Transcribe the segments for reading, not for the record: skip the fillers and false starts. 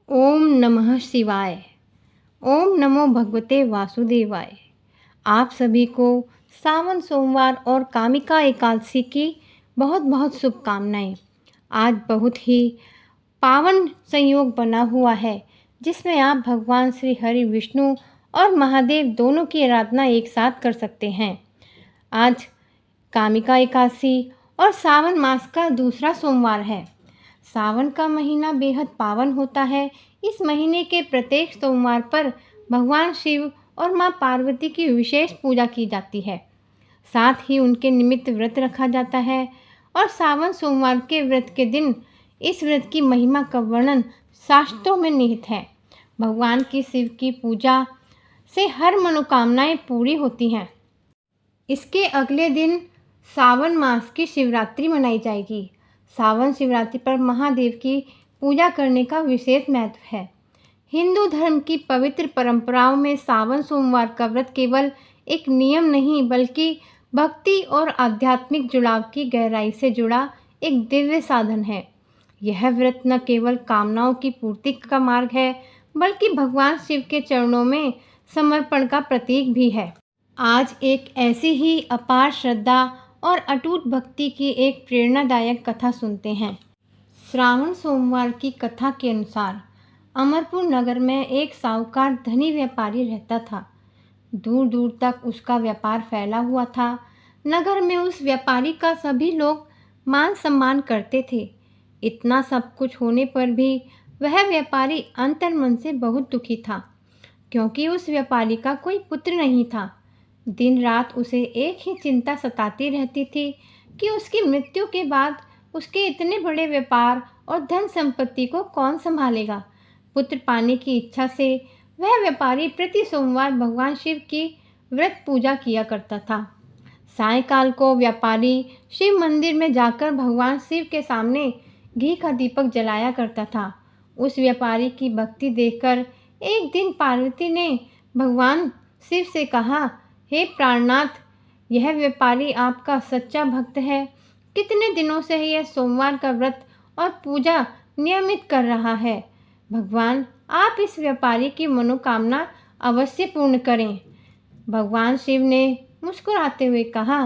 ओम नमः शिवाय। ओम नमो भगवते वासुदेवाय। आप सभी को सावन सोमवार और कामिका एकादशी की बहुत बहुत शुभकामनाएं। आज बहुत ही पावन संयोग बना हुआ है जिसमें आप भगवान श्री हरि विष्णु और महादेव दोनों की आराधना एक साथ कर सकते हैं। आज कामिका एकादशी और सावन मास का दूसरा सोमवार है। सावन का महीना बेहद पावन होता है। इस महीने के प्रत्येक सोमवार पर भगवान शिव और मां पार्वती की विशेष पूजा की जाती है। साथ ही उनके निमित्त व्रत रखा जाता है और सावन सोमवार के व्रत के दिन इस व्रत की महिमा का वर्णन शास्त्रों में निहित है। भगवान की शिव की पूजा से हर मनोकामनाएं पूरी होती हैं। इसके अगले दिन सावन मास की शिवरात्रि मनाई जाएगी। सावन शिवरात्रि पर महादेव की पूजा करने का विशेष महत्व है। हिंदू धर्म की पवित्र परंपराओं में सावन सोमवार का व्रत केवल एक नियम नहीं बल्कि भक्ति और आध्यात्मिक जुड़ाव की गहराई से जुड़ा एक दिव्य साधन है। यह व्रत न केवल कामनाओं की पूर्ति का मार्ग है बल्कि भगवान शिव के चरणों में समर्पण का प्रतीक भी है। आज एक ऐसी ही अपार श्रद्धा और अटूट भक्ति की एक प्रेरणादायक कथा सुनते हैं। श्रावण सोमवार की कथा के अनुसार अमरपुर नगर में एक साहूकार धनी व्यापारी रहता था। दूर दूर तक उसका व्यापार फैला हुआ था। नगर में उस व्यापारी का सभी लोग मान सम्मान करते थे। इतना सब कुछ होने पर भी वह व्यापारी अंतर्मन से बहुत दुखी था, क्योंकि उस व्यापारी का कोई पुत्र नहीं था। दिन रात उसे एक ही चिंता सताती रहती थी कि उसकी मृत्यु के बाद उसके इतने बड़े व्यापार और धन संपत्ति को कौन संभालेगा। पुत्र पाने की इच्छा से वह व्यापारी प्रति सोमवार भगवान शिव की व्रत पूजा किया करता था। सायंकाल को व्यापारी शिव मंदिर में जाकर भगवान शिव के सामने घी का दीपक जलाया करता था। उस व्यापारी की भक्ति देखकर एक दिन पार्वती ने भगवान शिव से कहा, हे प्राणनाथ, यह व्यापारी आपका सच्चा भक्त है। कितने दिनों से यह सोमवार का व्रत और पूजा नियमित कर रहा है। भगवान, आप इस व्यापारी की मनोकामना अवश्य पूर्ण करें। भगवान शिव ने मुस्कुराते हुए कहा,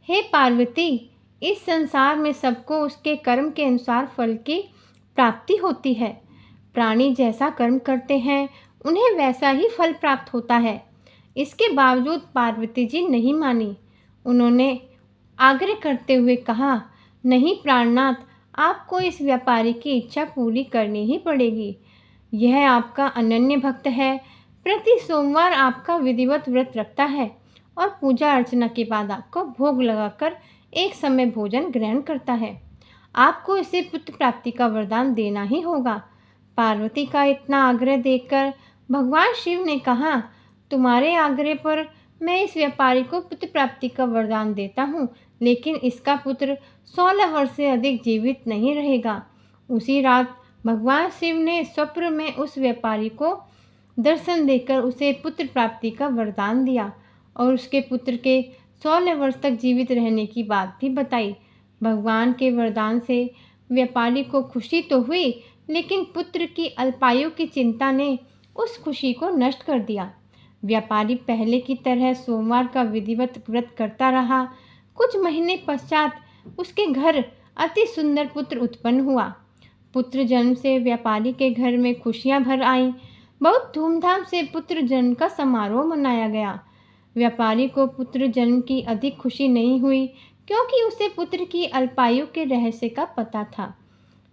हे पार्वती, इस संसार में सबको उसके कर्म के अनुसार फल की प्राप्ति होती है। प्राणी जैसा कर्म करते हैं उन्हें वैसा ही फल प्राप्त होता है। इसके बावजूद पार्वती जी नहीं मानी। उन्होंने आग्रह करते हुए कहा, नहीं प्राणनाथ, आपको इस व्यापारी की इच्छा पूरी करनी ही पड़ेगी। यह आपका अनन्य भक्त है। प्रति सोमवार आपका विधिवत व्रत रखता है और पूजा अर्चना के बाद आपको भोग लगाकर एक समय भोजन ग्रहण करता है। आपको इसे पुत्र प्राप्ति का वरदान देना ही होगा। पार्वती का इतना आग्रह देखकर भगवान शिव ने कहा, तुम्हारे आग्रह पर मैं इस व्यापारी को पुत्र प्राप्ति का वरदान देता हूँ, लेकिन इसका पुत्र 16 वर्ष से अधिक जीवित नहीं रहेगा। उसी रात भगवान शिव ने स्वप्न में उस व्यापारी को दर्शन देकर उसे पुत्र प्राप्ति का वरदान दिया और उसके पुत्र के 16 वर्ष तक जीवित रहने की बात भी बताई। भगवान के वरदान से व्यापारी को खुशी तो हुई, लेकिन पुत्र की अल्पायु की चिंता ने उस खुशी को नष्ट कर दिया। व्यापारी पहले की तरह सोमवार का विधिवत व्रत करता रहा। कुछ महीने पश्चात उसके घर अति सुंदर पुत्र उत्पन्न हुआ। पुत्र जन्म से व्यापारी के घर में खुशियां भर आईं। बहुत धूमधाम से पुत्र जन्म का समारोह मनाया गया। व्यापारी को पुत्र जन्म की अधिक खुशी नहीं हुई, क्योंकि उसे पुत्र की अल्पायु के रहस्य का पता था।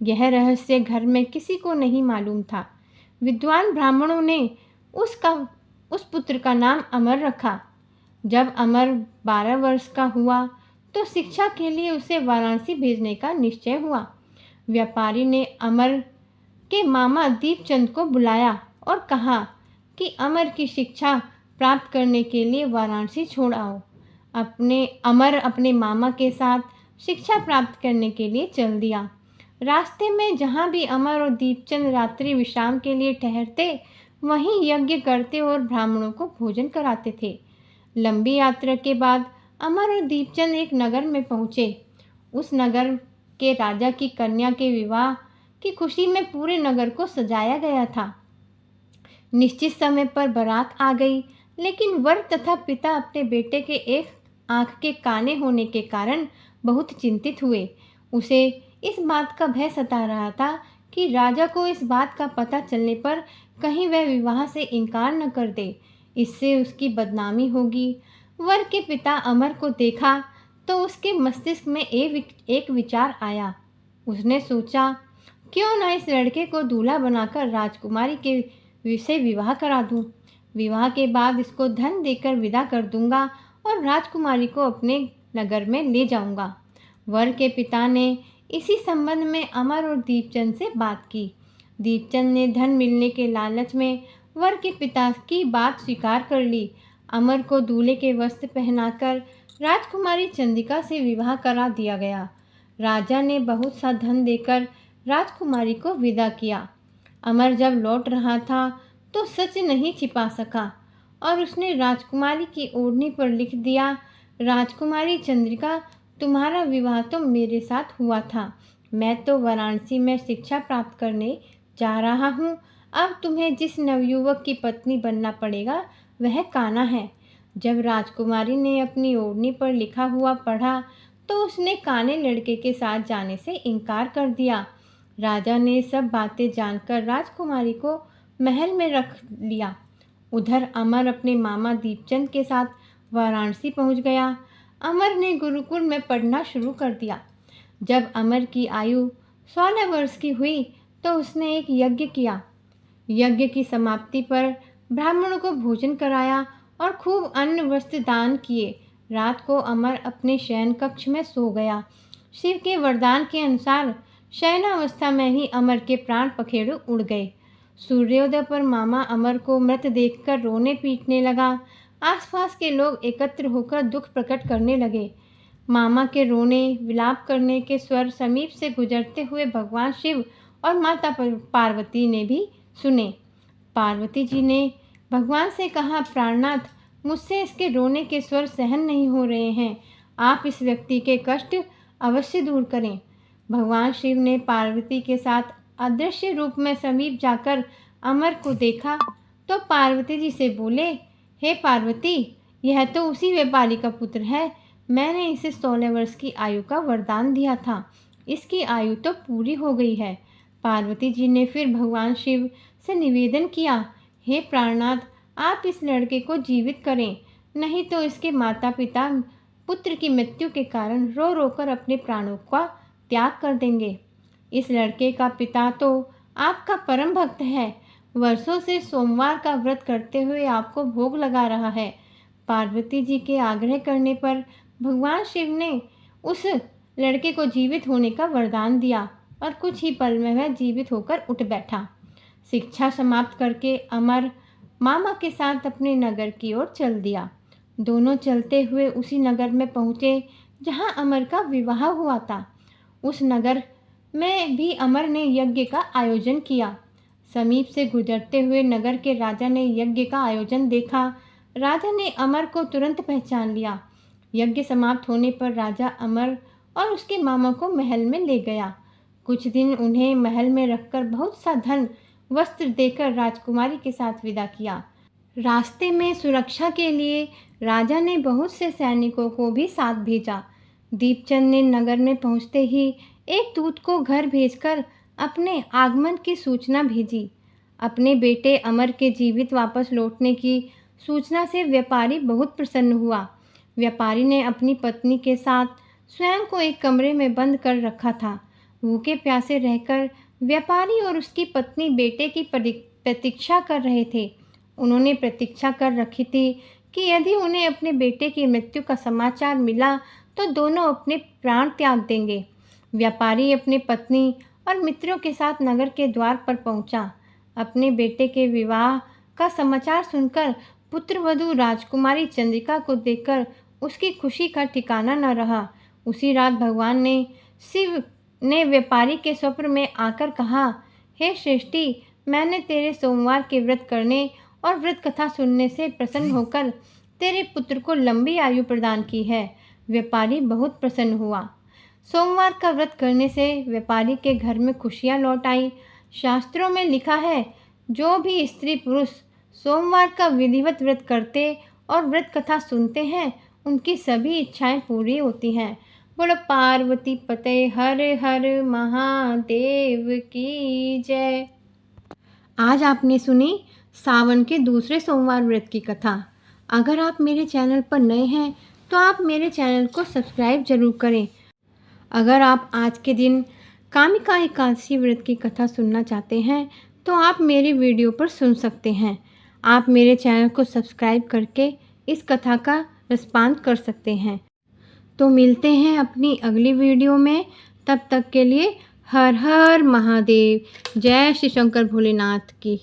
यह रहस्य घर में किसी को नहीं मालूम था। विद्वान ब्राह्मणों ने उस पुत्र का नाम अमर रखा। जब अमर 12 वर्ष का हुआ तो शिक्षा के लिए उसे वाराणसी भेजने का निश्चय हुआ। व्यापारी ने अमर के मामा दीपचंद को बुलाया और कहा कि अमर की शिक्षा प्राप्त करने के लिए वाराणसी छोड़ आओ। अमर अपने मामा के साथ शिक्षा प्राप्त करने के लिए चल दिया। रास्ते में जहाँ भी अमर और दीपचंद रात्रि विश्राम के लिए ठहरते, वहीं यज्ञ करते और ब्राह्मणों को भोजन कराते थे। लंबी यात्रा के बाद अमर और दीपचंद एक नगर में पहुँचे। उस नगर के राजा की कन्या के विवाह की खुशी में पूरे नगर को सजाया गया था। निश्चित समय पर बारात आ गई, लेकिन वर तथा पिता अपने बेटे के एक आंख के काने होने के कारण बहुत चिंतित हुए। उसे इस बात का भय सता रहा था कि राजा को इस बात का पता चलने पर कहीं वह विवाह से इनकार न कर दे, इससे उसकी बदनामी होगी। वर के पिता अमर को देखा तो उसके मस्तिष्क में एक विचार आया। उसने सोचा, क्यों न इस लड़के को दूल्हा बनाकर राजकुमारी के से विवाह करा दूं। विवाह के बाद इसको धन देकर विदा कर दूंगा और राजकुमारी को अपने नगर में ले जाऊंगा। वर के पिता ने इसी संबंध में अमर और दीपचंद से बात की। दीपचंद ने धन मिलने के लालच में वर के पिता की बात स्वीकार कर ली। अमर को दूल्हे के वस्त्र पहनाकर राजकुमारी चंद्रिका से विवाह करा दिया गया। राजा ने बहुत सा धन देकर राजकुमारी को विदा किया। अमर जब लौट रहा था तो सच नहीं छिपा सका और उसने राजकुमारी की ओढ़नी पर लिख दिया, राजकुमारी चंद्रिका, तुम्हारा विवाह तो मेरे साथ हुआ था। मैं तो वाराणसी में शिक्षा प्राप्त करने जा रहा हूँ। अब तुम्हें जिस नवयुवक की पत्नी बनना पड़ेगा वह कान्हा है। जब राजकुमारी ने अपनी ओढ़नी पर लिखा हुआ पढ़ा तो उसने काने लड़के के साथ जाने से इनकार कर दिया। राजा ने सब बातें जानकर राजकुमारी को महल में रख लिया। उधर अमर अपने मामा दीपचंद के साथ वाराणसी पहुंच गया। अमर ने गुरुकुल में पढ़ना शुरू कर दिया। जब अमर की आयु 16 वर्ष की हुई तो उसने एक यज्ञ किया। यज्ञ की समाप्ति पर ब्राह्मणों को भोजन कराया और खूब अन्न वस्त्र दान किए। रात को अमर अपने शयन कक्ष में सो गया। शिव के वरदान के अनुसार शयनावस्था में ही अमर के प्राण पखेरु उड़ गए। सूर्योदय पर मामा अमर को मृत देखकर रोने पीटने लगा। आसपास के लोग एकत्र होकर दुख प्रकट करने लगे। मामा के रोने विलाप करने के स्वर समीप से गुजरते हुए भगवान शिव और माता पार्वती ने भी सुने। पार्वती जी ने भगवान से कहा, प्राणनाथ, मुझसे इसके रोने के स्वर सहन नहीं हो रहे हैं। आप इस व्यक्ति के कष्ट अवश्य दूर करें। भगवान शिव ने पार्वती के साथ अदृश्य रूप में समीप जाकर अमर को देखा तो पार्वती जी से बोले, हे पार्वती, यह तो उसी व्यापारी का पुत्र है। मैंने इसे 16 वर्ष की आयु का वरदान दिया था। इसकी आयु तो पूरी हो गई है। पार्वती जी ने फिर भगवान शिव से निवेदन किया, हे प्राणनाथ, आप इस लड़के को जीवित करें, नहीं तो इसके माता पिता पुत्र की मृत्यु के कारण रो रो कर अपने प्राणों का त्याग कर देंगे। इस लड़के का पिता तो आपका परम भक्त है, वर्षों से सोमवार का व्रत करते हुए आपको भोग लगा रहा है। पार्वती जी के आग्रह करने पर भगवान शिव ने उस लड़के को जीवित होने का वरदान दिया और कुछ ही पल में वह जीवित होकर उठ बैठा। शिक्षा समाप्त करके अमर मामा के साथ अपने नगर की ओर चल दिया। दोनों चलते हुए उसी नगर में पहुँचे जहाँ अमर का विवाह हुआ था। उस नगर में भी अमर ने यज्ञ का आयोजन किया। समीप से गुजरते हुए नगर के राजा ने यज्ञ का आयोजन देखा। राजा ने अमर को तुरंत पहचान लिया। यज्ञ समाप्त होने पर राजा अमर और उसके मामा को महल में ले गया। कुछ दिन उन्हें महल में रखकर बहुत सा धन वस्त्र देकर राजकुमारी के साथ विदा किया। रास्ते में सुरक्षा के लिए राजा ने बहुत से सैनिकों को भी साथ भेजा। दीपचंद ने नगर में पहुंचते ही एक दूत को घर भेजकर अपने आगमन की सूचना भेजी। अपने बेटे अमर के जीवित वापस लौटने की सूचना से व्यापारी बहुत प्रसन्न हुआ। व्यापारी ने अपनी पत्नी के साथ स्वयं को एक कमरे में बंद कर रखा था। भूखे प्यासे रहकर व्यापारी और उसकी पत्नी बेटे की प्रतीक्षा कर रहे थे। उन्होंने प्रतीक्षा कर रखी थी कि यदि उन्हें अपने बेटे की मृत्यु का समाचार मिला तो दोनों अपने प्राण त्याग देंगे। व्यापारी अपनी पत्नी और मित्रों के साथ नगर के द्वार पर पहुंचा। अपने बेटे के विवाह का समाचार सुनकर पुत्रवधू राजकुमारी चंद्रिका को देखकर उसकी खुशी का ठिकाना न रहा। उसी रात भगवान ने शिव ने व्यापारी के स्वप्न में आकर कहा, हे श्रेष्ठी, मैंने तेरे सोमवार के व्रत करने और व्रत कथा सुनने से प्रसन्न होकर तेरे पुत्र को लंबी आयु प्रदान की है। व्यापारी बहुत प्रसन्न हुआ। सोमवार का व्रत करने से व्यापारी के घर में खुशियाँ लौट आई। शास्त्रों में लिखा है, जो भी स्त्री पुरुष सोमवार का विधिवत व्रत करते और व्रत कथा सुनते हैं, उनकी सभी इच्छाएं पूरी होती हैं। बोलो पार्वती पते हर हर महादेव की जय। आज आपने सुनी सावन के दूसरे सोमवार व्रत की कथा। अगर आप मेरे चैनल पर नए हैं तो आप मेरे चैनल को सब्सक्राइब जरूर करें। अगर आप आज के दिन कामिका एकादशी व्रत की कथा सुनना चाहते हैं तो आप मेरी वीडियो पर सुन सकते हैं। आप मेरे चैनल को सब्सक्राइब करके इस कथा का रिस्पॉन्स कर सकते हैं। तो मिलते हैं अपनी अगली वीडियो में। तब तक के लिए हर हर महादेव। जय श्री शंकर भोलेनाथ की।